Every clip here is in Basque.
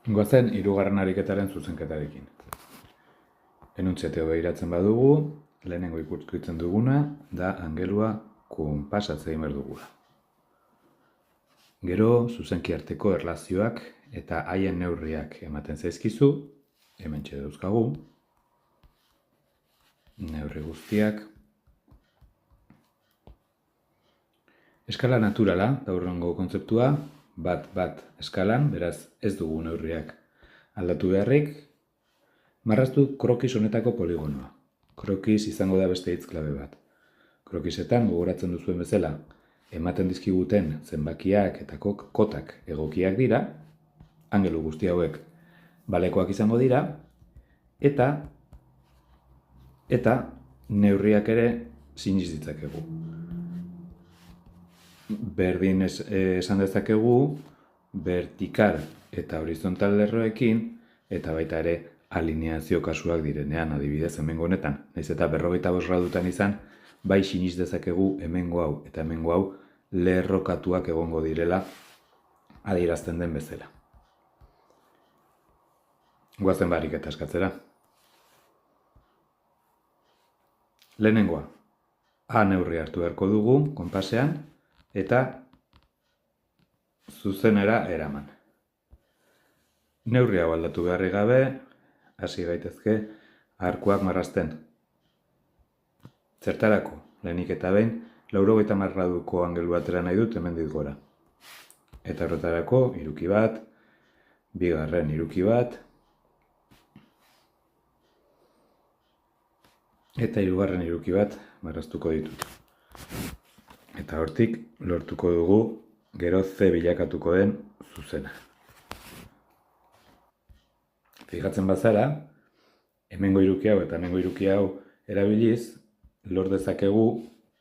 Goazen hirugarren ariketaren zuzenketarekin. Enuntziateo behiratzen badugu, lehenengo ikusten duguna da angelua konpasatze egin behar dugula. Gero zuzenki arteko erlazioak eta haien neurriak ematen zaizkizu, hementxe dauzkagu, neurri guztiak. Eskala naturala da hurrengo kontzeptua, bat eskalan, beraz ez dugu neurriak aldatu beharrik. Marraztu krokis honetako poligonoa. Krokis izango da beste hitz klabe bat. Krokisetan gogoratzen duzuen bezala, ematen dizkiguten zenbakiak eta kotak egokiak dira, angelu guzti hauek balekoak izango dira, eta neurriak ere siniz ditzakegu. Berdin esan dezakegu vertikal eta horizontal lerroekin, eta baita ere alineazio kasuak direnean, adibidez hemengo honetan. Naiz eta 45 gradutan izan, bai siniz dezakegu hemengo hau eta hemengo hau lerrokatuak egongo direla adierazten den bezala. Goazen ariketa eskatzera. Lehenengoa, A neurri hartu beharko dugu konpasean, eta zuzenera eraman. Neurri hau aldatu beharri gabe, hasi gaitezke arkuak marrazten. Zertarako, lehenik eta behin, 90 graduko angelu atera nahi dut hemendik gora. Eta horretarako, hiruki bat, bigarren hiruki bat, eta hirugarren hiruki bat marraztuko ditut. Eta hortik lortuko dugu gero C bilakatuko den zuzena. Fijatzen bazara, hemengo hiruki hau eta hemengo hiruki hau erabiliz, lor dezakegu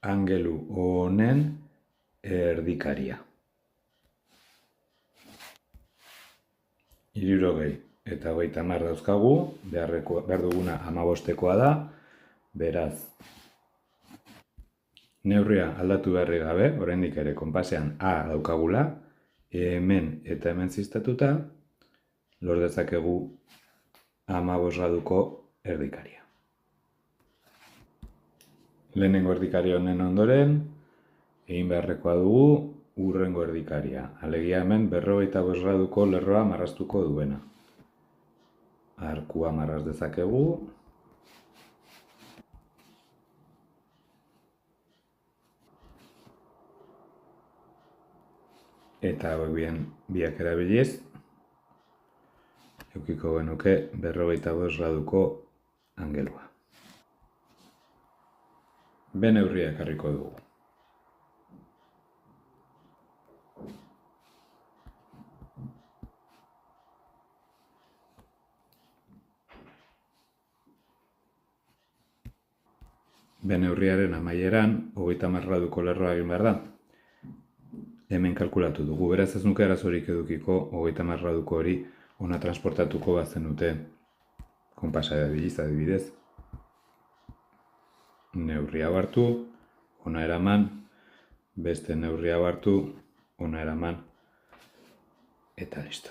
angelu honen erdikaria. 60 eta 30 dauzkagu, behar duguna 15koa da, beraz, neurria aldatu beharri gabe, oraindik ere konpasean A daukagula, hemen eta hemen ziztatuta, lor dezakegu 15 graduko erdikaria. Lehenengo erdikaria honen ondoren, egin beharrekoa dugu hurrengo erdikaria. Alegia hemen 45 graduko lerroa marraztuko duena. Arkua marraz dezakegu. Eta biak erabiliz, edukiko genuke 45 graduko angelua. B neurria ekarriko dugu. B neurriaren amaieran, 30 graduko lerroa egin behar da. Hemen kalkulatu dugu, beraz ez nuke arazorik edukiko 30 graduko hori ona transportatuko bazen dute konpasa erabiliz adibidez. Neurria hartu, ona eraman, beste neurria hartu, ona eraman, eta listo.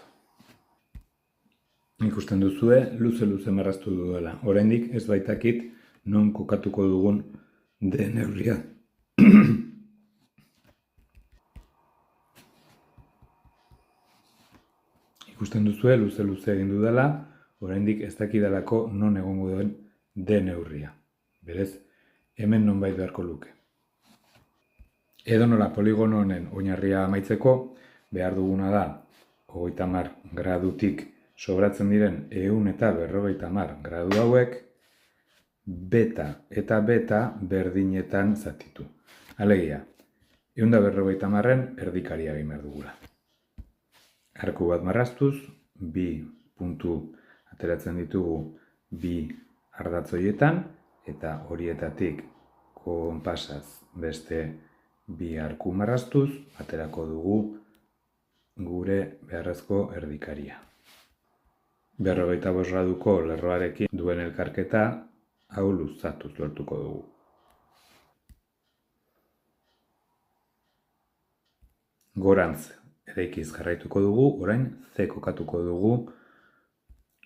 Ikusten duzue, luze marraztu duela. Oraindik ez baitakit non kokatuko dugun D neurria. Ikusten duzue, luze egin dudala, oraindik ez dakidalako non egongo duen D neurria. Berez, hemen nonbait beharko luke. Edonola poligono honen oinarria amaitzeko, behar duguna da, 30 gradutik sobratzen diren 150 gradu hauek, beta eta beta berdinetan zatitu. Alegia, 150en erdikaria egin behar dugula. Arku bat marraztuz, bi puntu ateratzen ditugu bi ardatzoietan, eta horietatik konpasaz beste bi arku marraztuz, aterako dugu gure beharrezko erdikaria. 45 graduko lerroarekin duen elkarketa hau luzatuz lortuko dugu. Gorantz eraikiz jarraituko dugu, orain C kokatuko dugu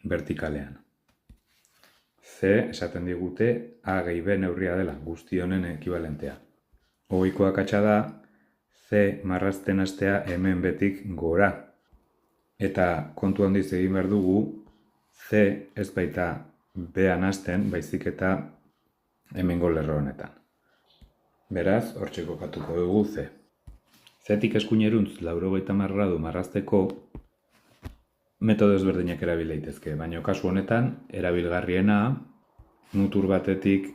vertikalean. C esaten digute A gehi B neurria dela, guzti honen ekibalentea. Ohiko akatsa da C marrazten hastea hemen betik gora. Eta kontu handiz egin behar dugu C ez baita B-an hasten, baizik eta hemengo lerro honetan. Beraz, hortxe kokatuko dugu C. Zetik eskuineruntz 90 gradu marrazteko metodo ezberdinak erabil daitezke, baina kasu honetan erabilgarriena mutur batetik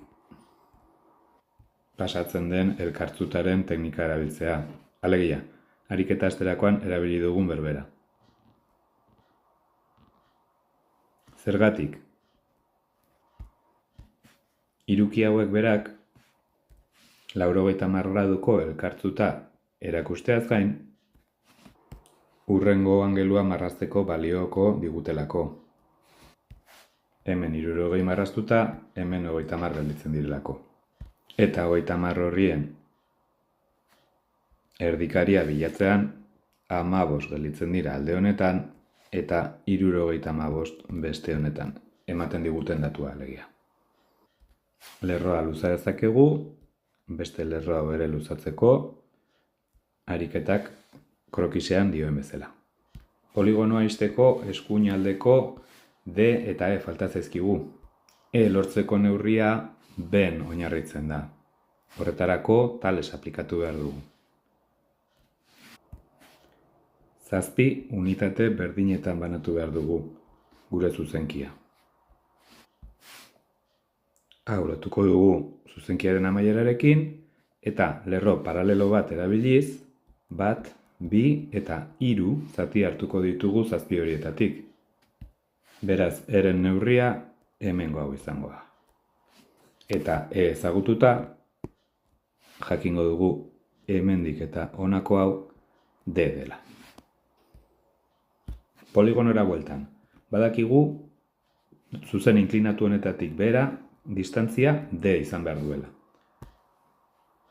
pasatzen den elkartzutaren teknika erabiltzea. Alegia, ariketa asterakoan erabili dugun berbera. Zergatik? Hiruki hauek berak 90 graduko elkartzuta erakusteaz gain, hurrengo angelua marrazteko balioko digutelako. Hemen 60 marraztuta, hemen 30 gelditzen direlako. Eta 30 horrien erdikaria bilatzean 15 gelditzen dira alde honetan eta 75 beste honetan, ematen diguten datua alegia. Lerroa luza dezakegu, beste lerroa bere luzatzeko, ariketak krokisean dioen bezala. Poligonoa izteko eskuinaldeko D eta E falta zaizkigu. E lortzeko neurria B-en oinarritzen da. Horretarako tales aplikatu behar dugu. 7 unitate berdinetan banatu behar dugu gure zuzenkia. Hau lotuko dugu zuzenkiaren amaierarekin eta lerro paralelo bat erabiliz, 1, 2 eta 3 zati hartuko ditugu 7 horietatik. Beraz, eren neurria hemengo hau izango da. Eta E ezagututa, jakingo dugu hemendik eta honako hau D dela. Poligonora bueltan, badakigu zuzen inklinatu honetatik behera distantzia D izan behar duela.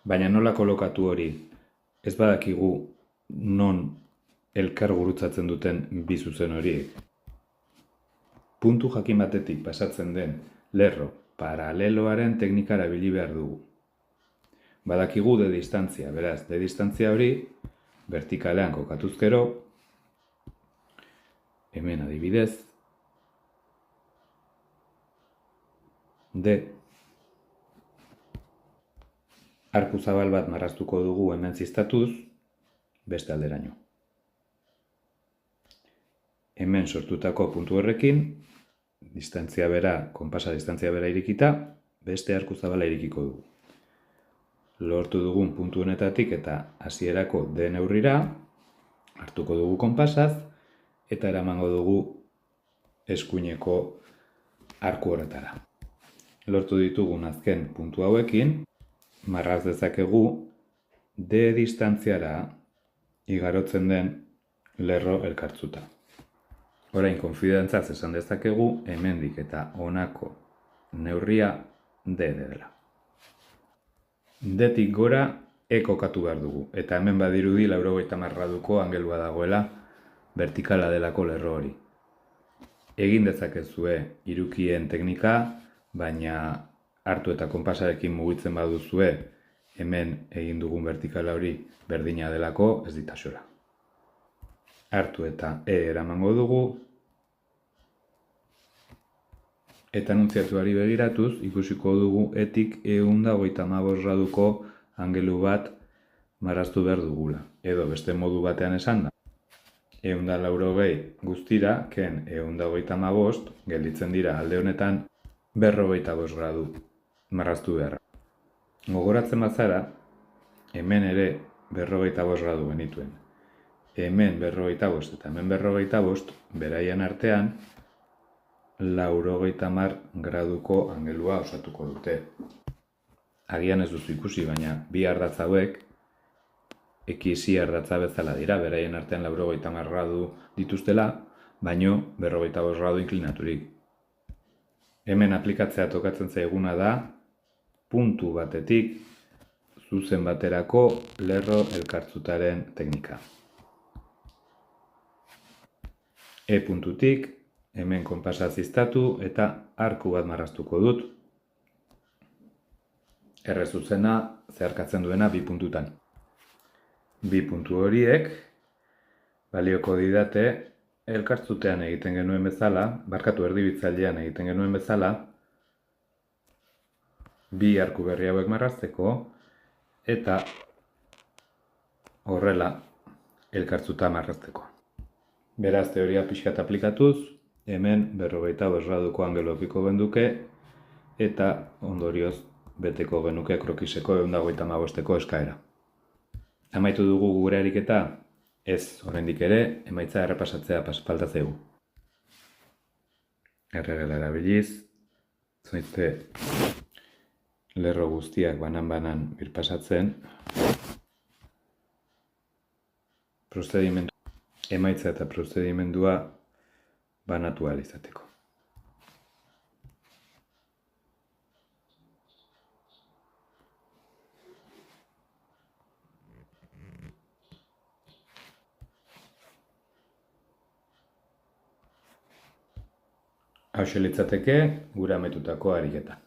Baina nola kolokatu hori, ez badakigu non elkar gurutzatzen duten bi zuzen horiek. Puntu jakin batetik pasatzen den lerro paraleloaren teknika erabili behar dugu. Badakigu D distantzia, beraz, D distantzia hori vertikalean kokatuz gero, hemen adibidez, D. Arku zabal bat marraztuko dugu hemen ziztatuz, beste alderaino. Hemen sortutako puntu horrekin, distantzia bera, konpasa distantzia bera irikita, beste arku zabala irikiko dugu. Lortu dugun puntu honetatik eta hasierako D neurrira, hartuko dugu konpasaz, eta eramango dugu eskuineko arku horretara. Lortu ditugun azken puntu hauekin, marraz dezakegu D distantziara igarotzen den lerro elkartzuta. Orain, konfidentzaz esan dezakegu hemendik eta honako neurria D dela. D-tik gora E kokatu behar dugu, eta hemen badirudi 90 graduko angelua dagoela vertikala delako lerro hori. Egin dezakezue hirukien teknika, baina hartu eta konpasarekin mugitzen baduzue hemen egin dugun vertikala hori berdina delako ez ditaxora. Hartu eta E eramango dugu, eta anuntziatuari begiratuz ikusiko dugu etik 135 graduko angelu bat marraztu behar dugula. Edo beste modu batean esan da. 180 guztira, ken 135 gelditzen dira alde honetan 45 gradu marraztu beharra. Gogoratzen bazara, hemen ere 45 gradu genituen. Hemen 45 eta hemen 45, beraien artean 90 graduko angelua osatuko dute. Agian ez duzu ikusi, baina bi ardatz hauek ekizi ardatza bezala dira, beraien artean 90 gradu dituztela, baino 45 gradu inklinaturik. Hemen aplikatzea tokatzen zaiguna da, puntu batetik zuzen baterako lerro elkartzutaren teknika. E puntutik hemen konpasa ziztatu eta arku bat marraztuko dut. Erre zuzena zeharkatzen duena 2 puntutan. 2 puntu horiek balioko didate elkartzutean egiten genuen bezala, barkatu erdibitzailean egiten genuen bezala, 2 arku berri hauek marrazteko eta horrela elkartzuta marrazteko. Beraz, teoria pixkat aplikatuz, hemen 45 graduko angelo edukiko genuke eta ondorioz beteko genuke krokiseko 155eko eskaera. Amaitu dugu gure ariketa? Ez, oraindik ere, emaitza errepasatzea falta zaigu. Erregela erabiliz, zoizte lerro guztiak banan-banan birpasatzen, emaitza eta prozedimendua banatu ahal izateko. Hauxe litzateke gure ametutako ariketa.